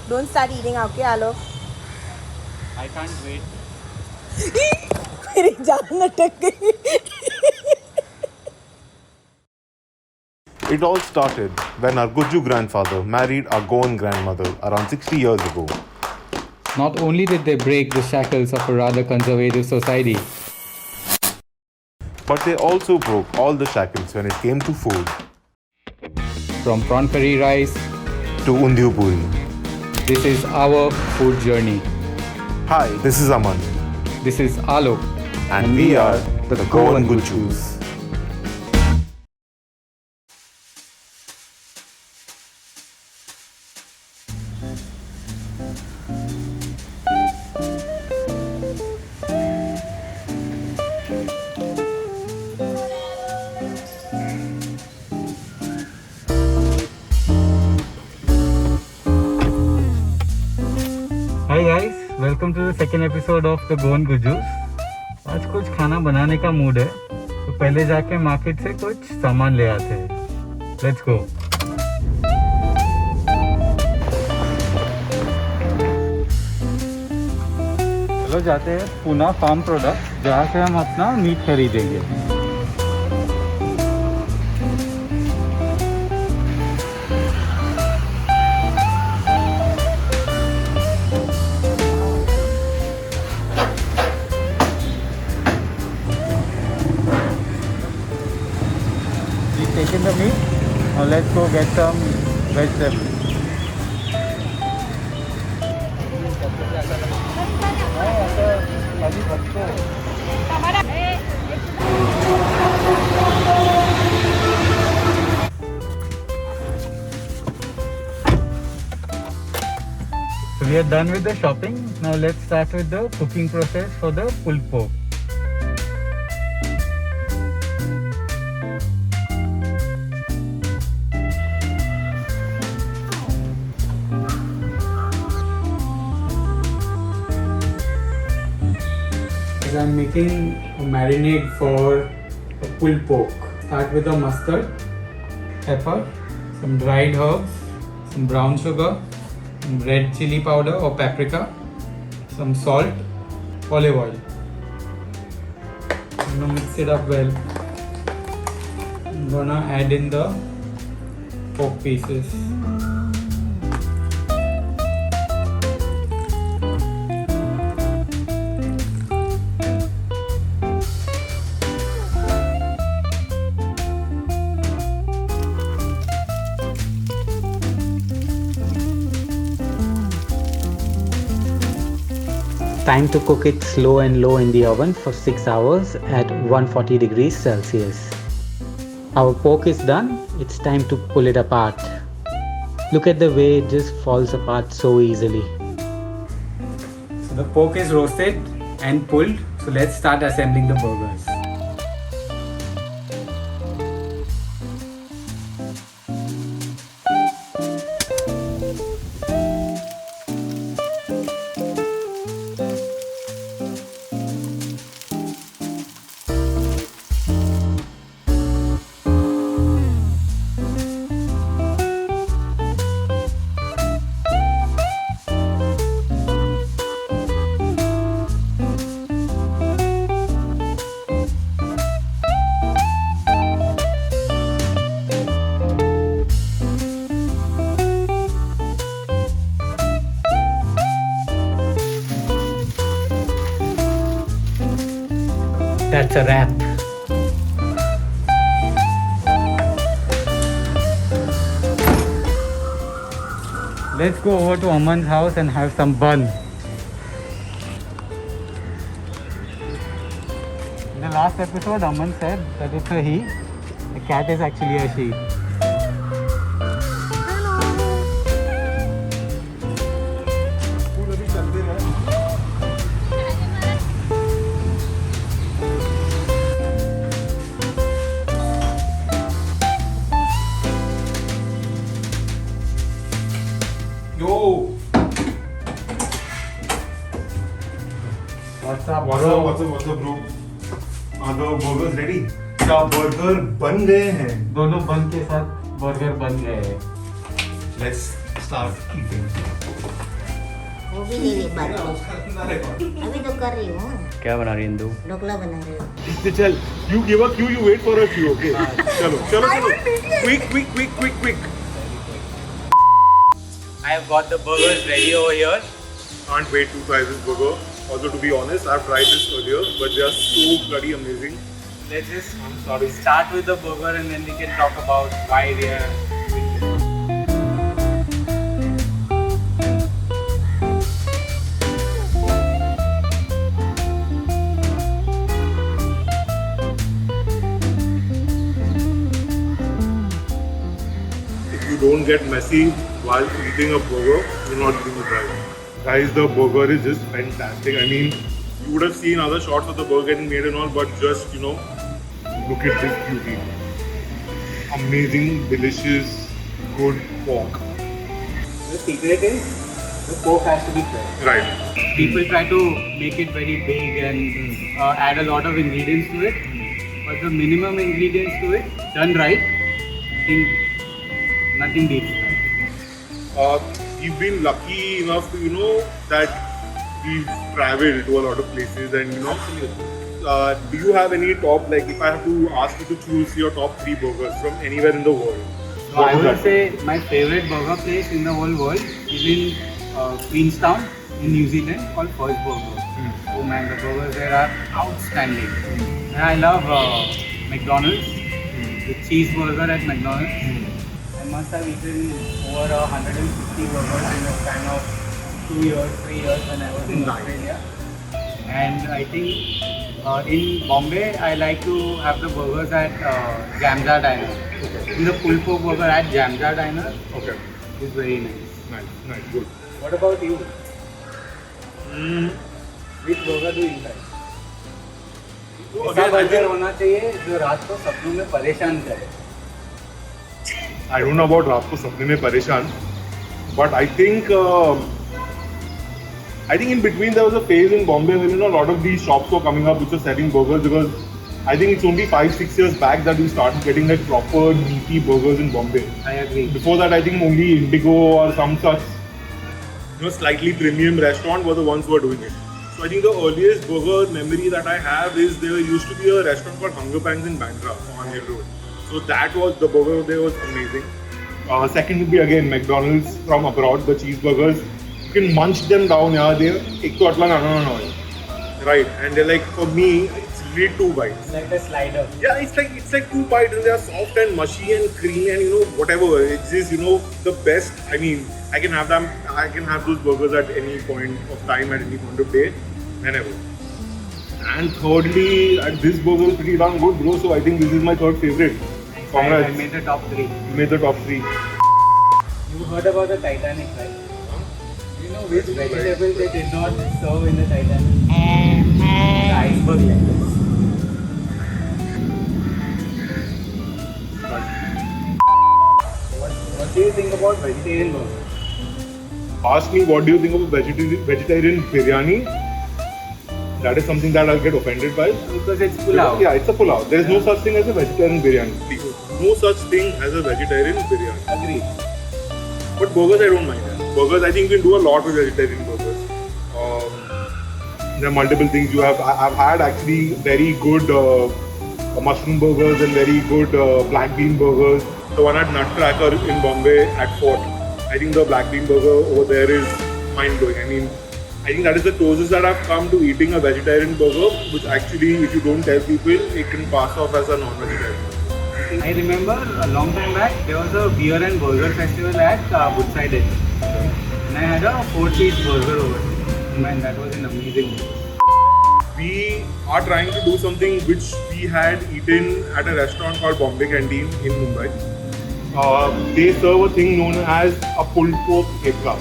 Don't start eating, okay, Alok? I can't wait. मेरी जान अटक गई. It all started when our Guju grandfather married our Goan grandmother around 60 years ago. Not only did they break the shackles of a rather conservative society, But they also broke all the shackles when it came to food. from prawn curry rice, To Undiyu Puri. this is our food journey. Hi, this is Aman. This is Alok. And we are the Goan Gujus. Hi guys, welcome to the second episode of the Goan Gujus. आज कुछ खाना बनाने का mood है, तो पहले जाके market से कुछ सामान ले आते हैं. Let's go. चलो जाते हैं पूना फार्म प्रोडक्ट, जहाँ से हम अपना मीट खरीदेंगे. Taken the meat. Now let's go get some vegetables. So we are done with the shopping. Now let's start with the cooking process for the pulled pork. I'm making a marinade for a pulled pork. Start with the mustard, pepper, some dried herbs, some brown sugar, some red chili powder or paprika, some salt, olive oil. I'm gonna mix it up well. I'm gonna add in the pork pieces. Time to cook it slow and low in the oven for 6 hours at 140 degrees Celsius. Our pork is done, it's time to pull it apart. Look at the way it just falls apart so easily. So the pork is roasted and pulled. So let's start assembling the burgers. That's a wrap. Let's go over to Aman's house and have some bun. In the last episode, Aman said that it's a he. The cat is actually a she. Yo! What's up, What's bro? up, bro? Are the burgers ready? क्या burger bun गए हैं? दोनों बन के साथ burger bun गए हैं. Let's start eating. वो भी ले ले बात अभी तो कर रही हूँ क्या बना रही इंदु? ढोकला बना रही हूँ चल, you give a cue, you wait for a cue, okay? चलो, चलो, चलो. Quick. I have got the burgers ready over here. Can't wait to try this burger. Also, to be honest, I've tried this earlier, but they are so bloody amazing. Let's just start with the burger and then we can talk about why we are doing this. If you don't get messy while eating a burger, you're not eating it right. Guys, the burger is just fantastic. I mean, you would have seen other shots of the burger getting made and all, but just, look at this beauty. Amazing, delicious, good pork. The secret is the pork has to be fresh. Right. People try to make it very big and add a lot of ingredients to it, but the minimum ingredients to it, done right, I think nothing beats that. We've been lucky enough to, that we've traveled to a lot of places and, do you have any top, like if I have to ask you to choose your top 3 burgers from anywhere in the world? So I would say my favorite burger place in the whole world is in Queenstown in New Zealand called First Burger. Oh man, the burgers there are outstanding. And I love McDonald's, the cheeseburger at McDonald's. I must have eaten over 150 burgers in a span of 2 years, 3 years when I was in Australia. And I think in Bombay, I like to have the burgers at Jamza Diner. In the pulled pork burger at Jamza Diner Okay. is very nice. Nice, good. What about you? Which burger do you like? ऐसा burger होना चाहिए जो रात को सपनों में परेशान करे. I don't know about रात को सपने में परेशान, but I think in between there was a phase in Bombay where a lot of these shops were coming up which were selling burgers, because I think it's only 5-6 years back that we started getting like proper meaty burgers in Bombay. I agree. Before that, I think only Indigo or some such slightly premium restaurant were the ones who were doing it. So I think the earliest burger memory that I have is there used to be a restaurant called Hunger Pangs in Bandra on Hill Road. So that was, the burger there was amazing. Second would be again McDonald's from abroad, the cheeseburgers. You can munch them down, right? And they're like, for me, it's really 2 bites. It's like a slider. Yeah, it's like 2 bites and they are soft and mushy and creamy and whatever. It's just the best. I mean, I can have them. I can have those burgers at any point of time, at any point of day, whenever. And thirdly, this burger is pretty darn good, bro. So I think this is my third favorite. Congrats. I made the top 3. You made the top 3. You heard about the Titanic, right? You know which vegetables they did not serve in the Titanic? The iceberg lettuce. What do you think about vegetarian burgers? Ask me what do you think of a vegetarian biryani? That is something that I'll get offended by. Because it's pulao. Yeah, it's a pulao. There is no such thing as a vegetarian biryani. No such thing as a vegetarian biryani. Agreed. But burgers, I don't mind. Burgers, I think you can do a lot with vegetarian burgers. There are multiple things you have. I've had actually very good mushroom burgers and very good black bean burgers. The one at Nutcracker in Bombay at Fort. I think the black bean burger over there is mind blowing. I mean, I think that is the closest that I've come to eating a vegetarian burger, which actually, if you don't tell people, it can pass off as a non-vegetarian. I remember a long time back, there was a beer and burger festival at Woodside. And I had a 4-piece burger over there. Man, that was an amazing burger. We are trying to do something which we had eaten at a restaurant called Bombay Canteen in Mumbai. They serve a thing known as a pulled pork thepla.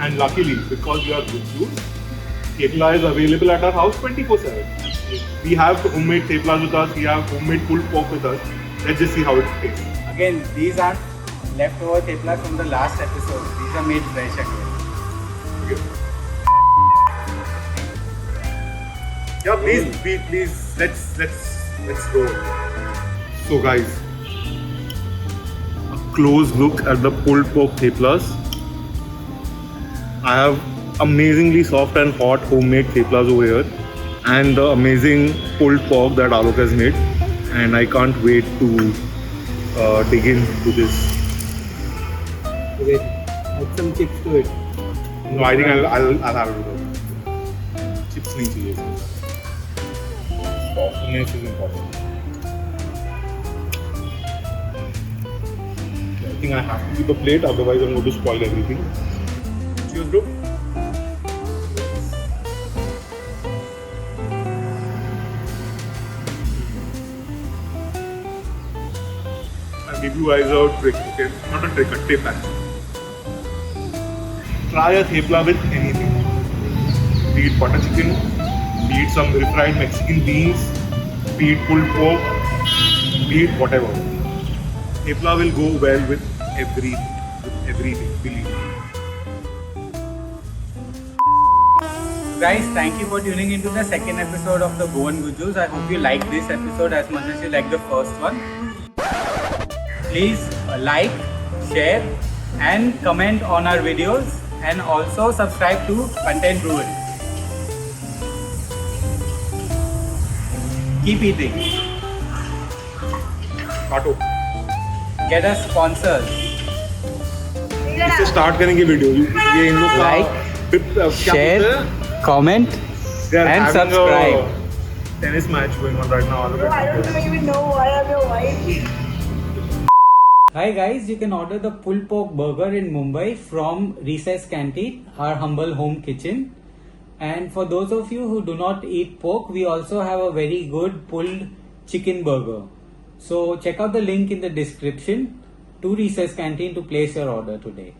And luckily, because we are good Jews, thepla is available at our house 24/7. We have homemade theplas with us, we have homemade pulled pork with us. Let's just see how it tastes. Again, these aren't leftover theplas from the last episode. These are made fresh again. Okay. Yeah, please, let's go. So guys, a close look at the pulled pork theplas. I have amazingly soft and hot homemade theplas over here, and the amazing pulled pork that Alok has made. And I can't wait to dig into this. Wait, add some chips to it. No, I think I'll have it with it. Chips nahi chahiye isme. Softness is important. I think I have to keep a plate, otherwise I'm going to spoil everything. Cheers, bro. I'll give you guys a trick, okay? Not a trick, a tip actually. Try a thepla with anything. Be it butter chicken, be it some refried Mexican beans, be it pulled pork, be it whatever. Thepla will go well with everything, believe me. Guys, thank you for tuning into the second episode of the Goan Gujus. I hope you liked this episode as much as you liked the first one. Please like, share and comment on our videos, and also subscribe to Content Brewery. Keep eating. काटो. Get us sponsors. इससे start करेंगे video. ये इन लोग का Like, क्या share, बोलते हैं? comment They are and having subscribe. a tennis match going on right now. I don't even know why I'm your wife. Hi guys, you can order the pulled pork burger in Mumbai from Recess Canteen, our humble home kitchen. And for those of you who do not eat pork, we also have a very good pulled chicken burger. So check out the link in the description to Recess Canteen to place your order today.